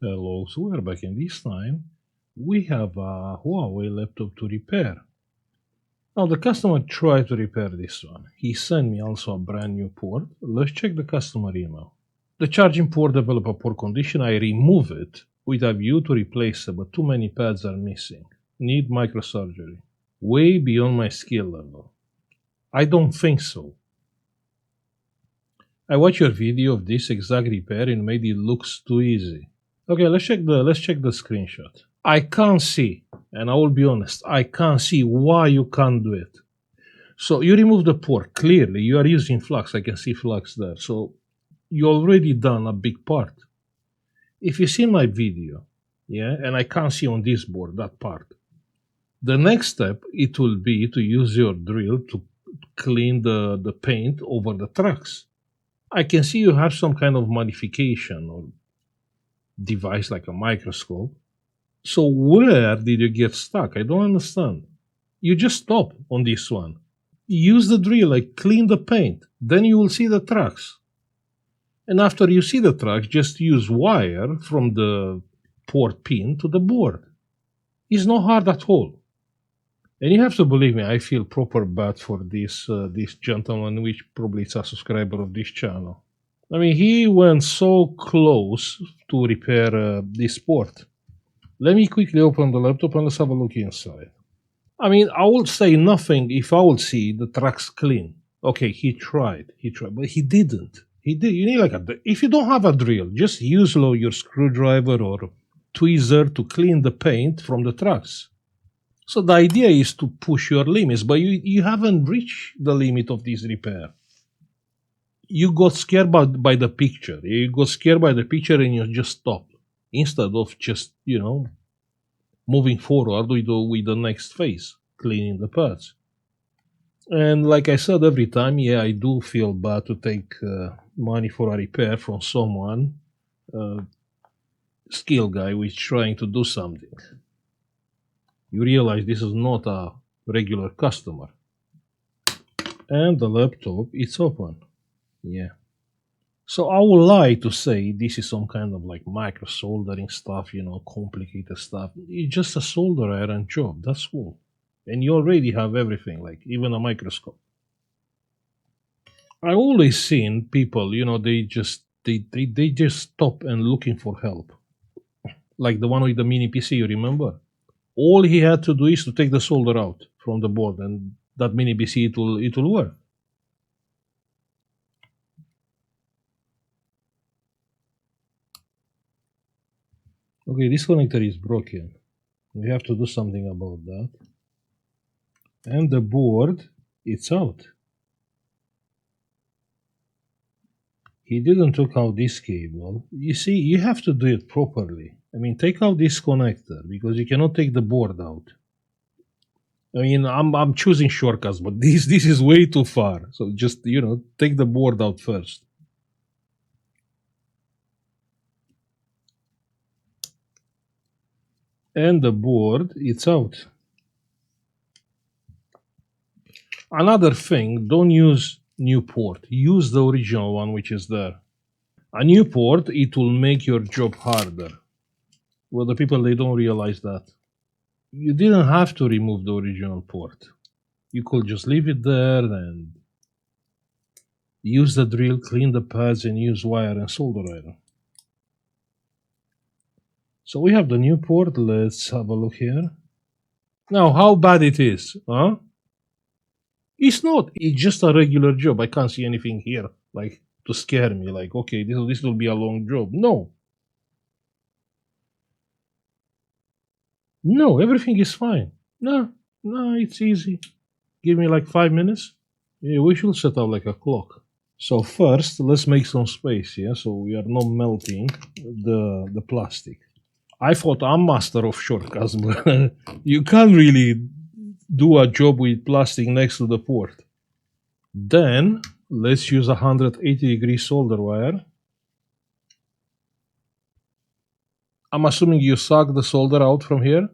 Hello, so we're back, and this time we have a Huawei laptop to repair. Now the customer tried to repair this one. He sent me also a brand new port. Let's check the customer email. The charging port developed a poor condition. I remove it with a view to replace it, but too many pads are missing. Need microsurgery. Way beyond my skill level. I don't think so. I watched your video of this exact repair and made it looks too easy. Okay, let's check the screenshot. I can't see, and I will be honest, I can't see why you can't do it. So you remove the port. Clearly, you are using flux. I can see flux there. So you already done a big part. If you see my video, yeah, and I can't see on this board that part, the next step it will be to use your drill to clean the paint over the tracks. I can see you have some kind of modification or device like a microscope. So where did you get stuck? I don't understand. You just stop on this one. Use the drill, like clean the paint. Then you will see the tracks. And after you see the tracks, just use wire from the port pin to the board. It's not hard at all. And you have to believe me, I feel proper bad for this gentleman, which probably is a subscriber of this channel. I mean, he went so close to repair this port. Let me quickly open the laptop and let's have a look inside. I mean, I would say nothing if I would see the tracks clean. Okay, he tried, but he didn't. You need like if you don't have a drill, just use your screwdriver or tweezer to clean the paint from the tracks. So the idea is to push your limits, but you haven't reached the limit of this repair. You got scared by the picture. You got scared by the picture and you just stop instead of just, moving forward with the next phase, cleaning the parts. And like I said, every time, yeah, I do feel bad to take money for a repair from someone, skilled guy who is trying to do something. You realize this is not a regular customer. And the laptop, it's open. Yeah. So I would lie to say this is some kind of like micro soldering stuff, complicated stuff. It's just a solder iron job, that's all. And you already have everything, like even a microscope. I always seen people, they just stop and looking for help. Like the one with the mini PC, you remember? All he had to do is to take the solder out from the board, and that mini PC it will work. Okay, this connector is broken. We have to do something about that. And the board, it's out. He didn't take out this cable. You see, you have to do it properly. I mean, take out this connector because you cannot take the board out. I mean, I'm choosing shortcuts, but this is way too far. So just, take the board out first. And the board, it's out. Another thing, don't use new port. Use the original one which is there. A new port, it will make your job harder. Well, the people, they don't realize that. You didn't have to remove the original port. You could just leave it there and use the drill, clean the pads, and use wire and solder iron. So we have the new port. Let's have a look here. Now, how bad it is, huh? It's not. It's just a regular job. I can't see anything here, like, to scare me. Like, okay, this will be a long job. No. No, everything is fine. No, it's easy. Give me like 5 minutes. Yeah, we should set up like a clock. So first, let's make some space, yeah? So we are not melting the plastic. I thought I'm master of shortcuts, but you can't really do a job with plastic next to the port. Then, let's use 180-degree solder wire. I'm assuming you suck the solder out from here.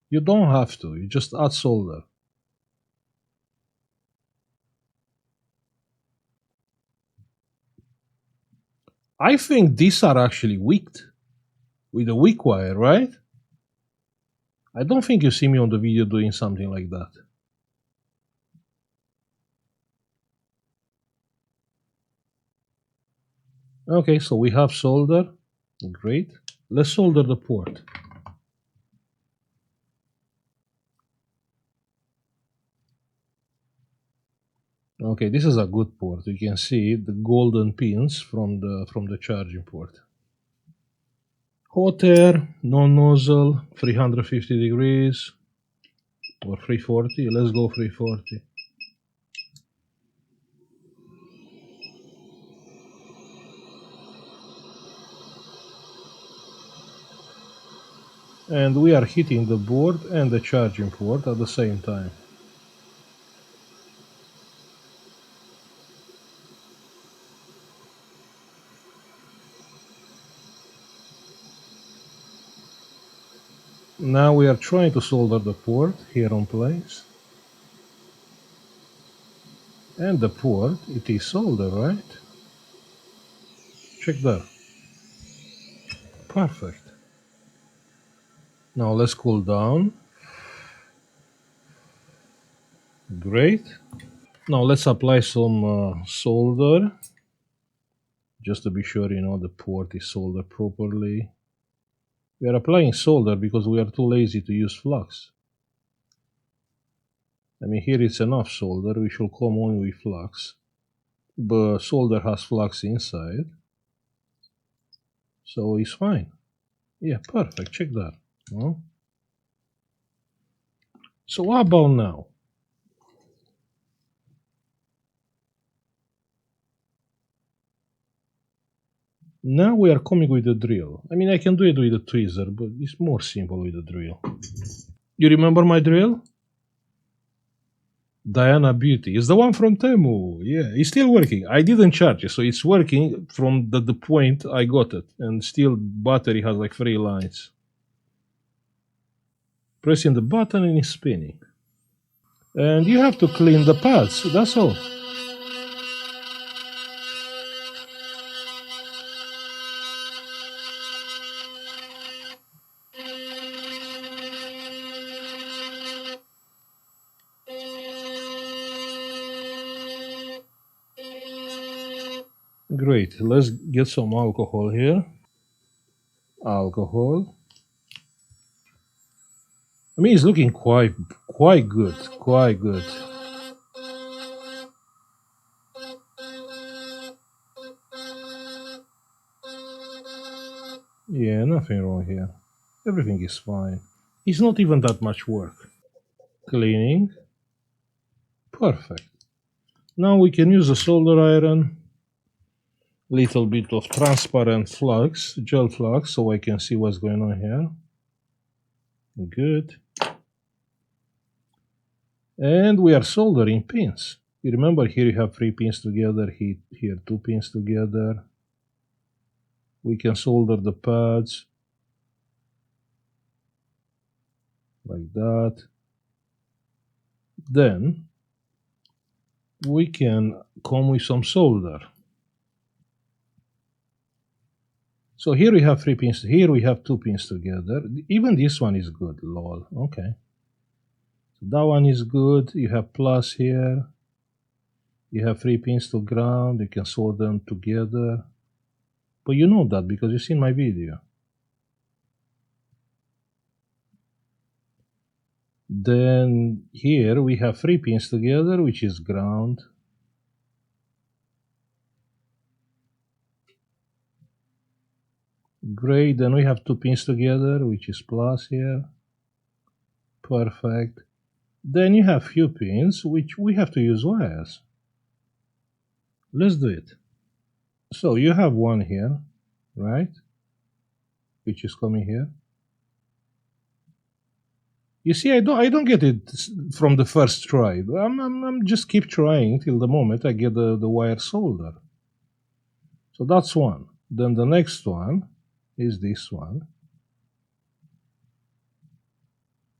You don't have to, you just add solder. I think these are actually wicked with a wick wire, right? I don't think you see me on the video doing something like that. Okay, so we have solder. Great. Let's solder the port. Okay, this is a good port. You can see the golden pins from the charging port. Hot air, non-nozzle, 350 degrees or 340. Let's go 340. And we are heating the board and the charging port at the same time. Now we are trying to solder the port here on place. And the port, it is soldered, right? Check that. Perfect. Now let's cool down. Great. Now let's apply some solder. Just to be sure, the port is soldered properly. We are applying solder because we are too lazy to use flux. I mean, here it's enough solder. We should come only with flux. But solder has flux inside. So it's fine. Yeah, perfect. Check that. Well, so what about now? Now we are coming with the drill. I mean, I can do it with the tweezer, but it's more simple with the drill. You remember my drill? Diana Beauty. It's the one from Temu. Yeah, it's still working. I didn't charge it, so it's working from the point I got it. And still battery has like 3 lines. Pressing the button and it's spinning. And you have to clean the pads, that's all. Great, let's get some alcohol here. Alcohol. I mean, it's looking quite good, quite good. Yeah, nothing wrong here. Everything is fine. It's not even that much work. Cleaning. Perfect. Now we can use a solder iron. Little bit of transparent flux, gel flux, so I can see what's going on here. Good. And we are soldering pins. You remember here you have 3 pins together, here 2 pins together. We can solder the pads like that. Then we can come with some solder. So here we have 3 pins, here we have 2 pins together. Even this one is good, lol, okay. So that one is good, you have plus here. You have 3 pins to ground, you can solder them together. But you know that because you've seen my video. Then here we have 3 pins together, which is ground. Great, then we have 2 pins together, which is plus here. Perfect. Then you have few pins, which we have to use wires. Let's do it. So you have one here, right? Which is coming here. You see, I don't get it from the first try. I'm just keep trying till the moment I get the wire solder. So that's one. Then the next one is this one.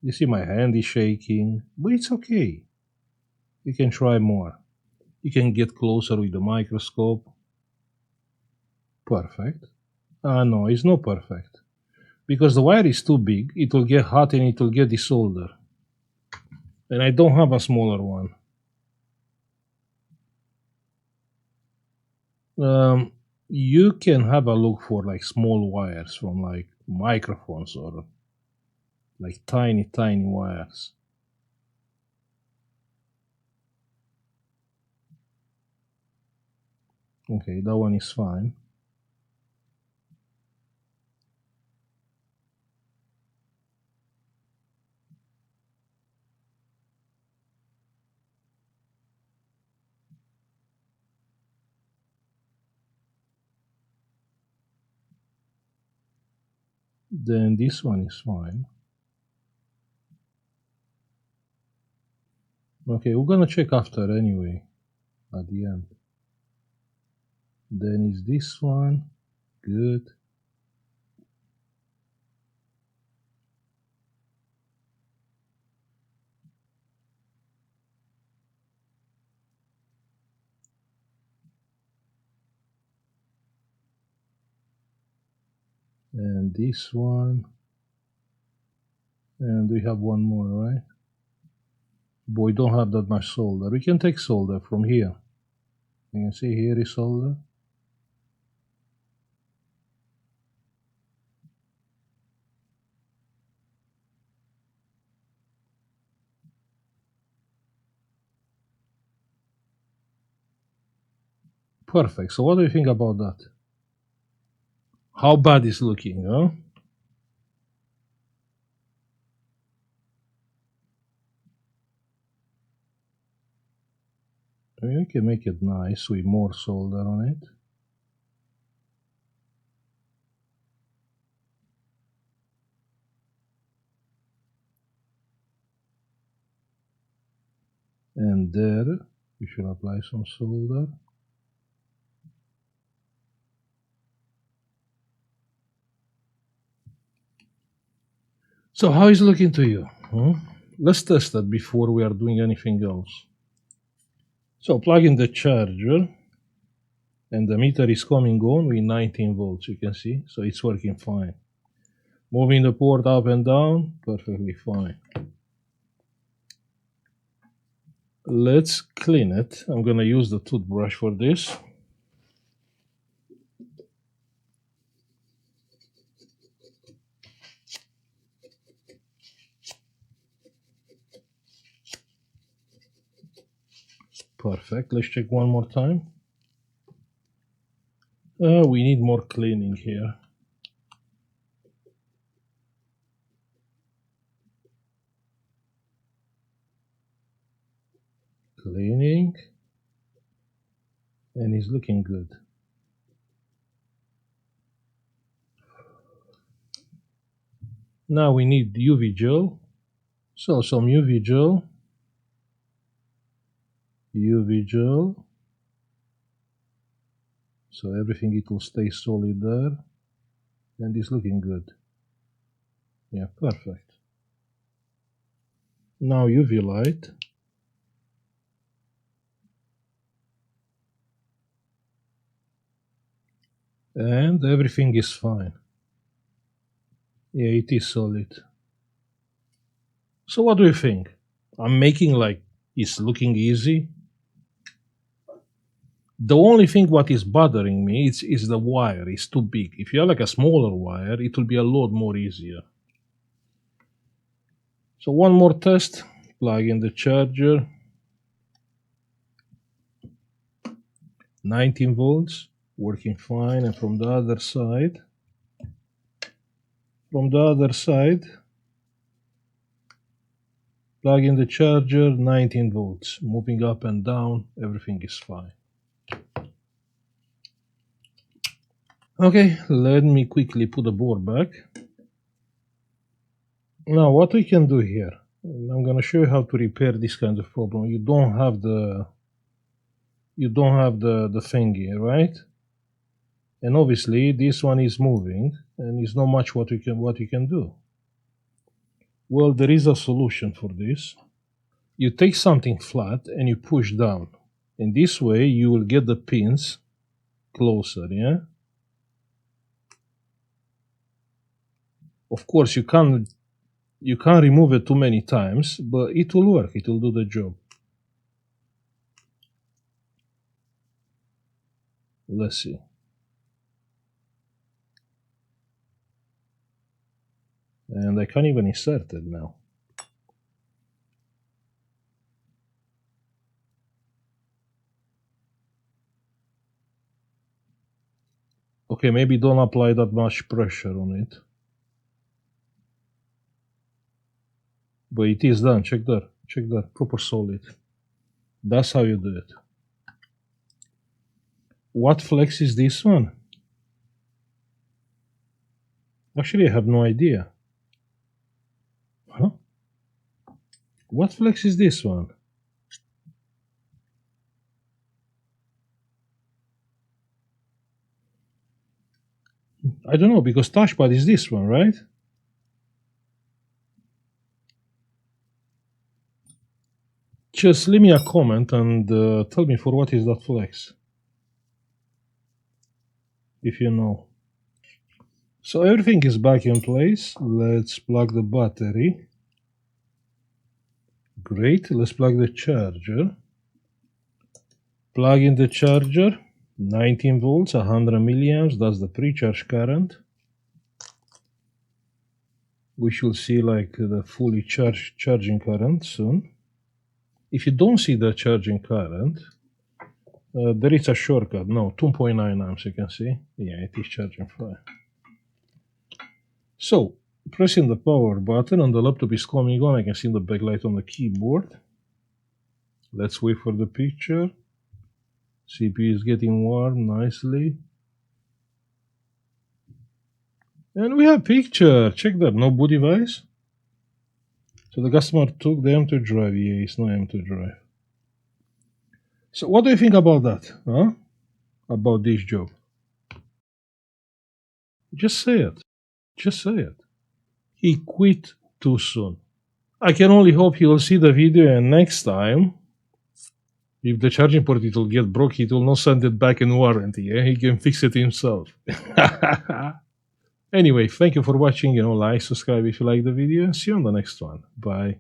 You see my hand is shaking, but it's okay. You can try more. You can get closer with the microscope. Perfect. No, it's not perfect. Because the wire is too big, it will get hot and it will get desoldered. And I don't have a smaller one. You can have a look for like small wires from like microphones or like tiny wires. Okay, that one is fine. Then this one is fine. Okay, we're gonna check after anyway, at the end. Then is this one, good. And this one, and we have one more, right? But we don't have that much solder. We can take solder from here. You can see here is solder. Perfect. So what do you think about that? How bad is looking, huh? I mean, we can make it nice with more solder on it. And there, you should apply some solder. So how is it looking to you? Huh? Let's test it before we are doing anything else. So plug in the charger, and the meter is coming on with 19 volts, you can see. So it's working fine. Moving the port up and down, perfectly fine. Let's clean it. I'm gonna use the toothbrush for this. Perfect. Let's check one more time. We need more cleaning here. Cleaning. And it's looking good. Now we need UV gel. So some UV gel. UV gel. So everything it will stay solid there. And it's looking good. Yeah, perfect. Now UV light. And everything is fine. Yeah, it is solid. So what do you think? I'm making like it's looking easy. The only thing what is bothering me is the wire. It's too big. If you have like a smaller wire, it will be a lot more easier. So one more test. Plug in the charger. 19 volts, working fine. And from the other side, plug in the charger, 19 volts, moving up and down, everything is fine. Okay, let me quickly put the board back. Now what we can do here, I'm gonna show you how to repair this kind of problem. You don't have the thingy, right? And obviously this one is moving and it's not much what you can do. Well, there is a solution for this. You take something flat and you push down. In this way, you will get the pins closer, yeah? Of course, you can't remove it too many times, but it will work. It will do the job. Let's see. And I can't even insert it now. Okay, maybe don't apply that much pressure on it. But it is done. Check that. Check that. Proper solid. That's how you do it. What flex is this one? Actually, I have no idea. Huh? What flex is this one? I don't know, because touchpad is this one, right? Just leave me a comment and tell me for what is that flex, if you know. So everything is back in place. Let's plug the battery. Great, let's plug the charger. Plug in the charger, 19 volts, 100 milliamps, that's the pre-charge current. We should see like the fully charging current soon. If you don't see the charging current, there is a shortcut. No, 2.9 amps, you can see. Yeah, it is charging fine. So, pressing the power button and the laptop is coming on. I can see the backlight on the keyboard. Let's wait for the picture. CPU is getting warm nicely. And we have picture. Check that. No boot device. So the customer took the M2 drive. Yeah, it's no M2 drive. So what do you think about that? Huh? About this job? Just say it. Just say it. He quit too soon. I can only hope he will see the video, and next time, if the charging port it will get broke, he will not send it back in warranty. Yeah? He can fix it himself. Anyway, thank you for watching. Like, subscribe if you like the video, and see you on the next one. Bye.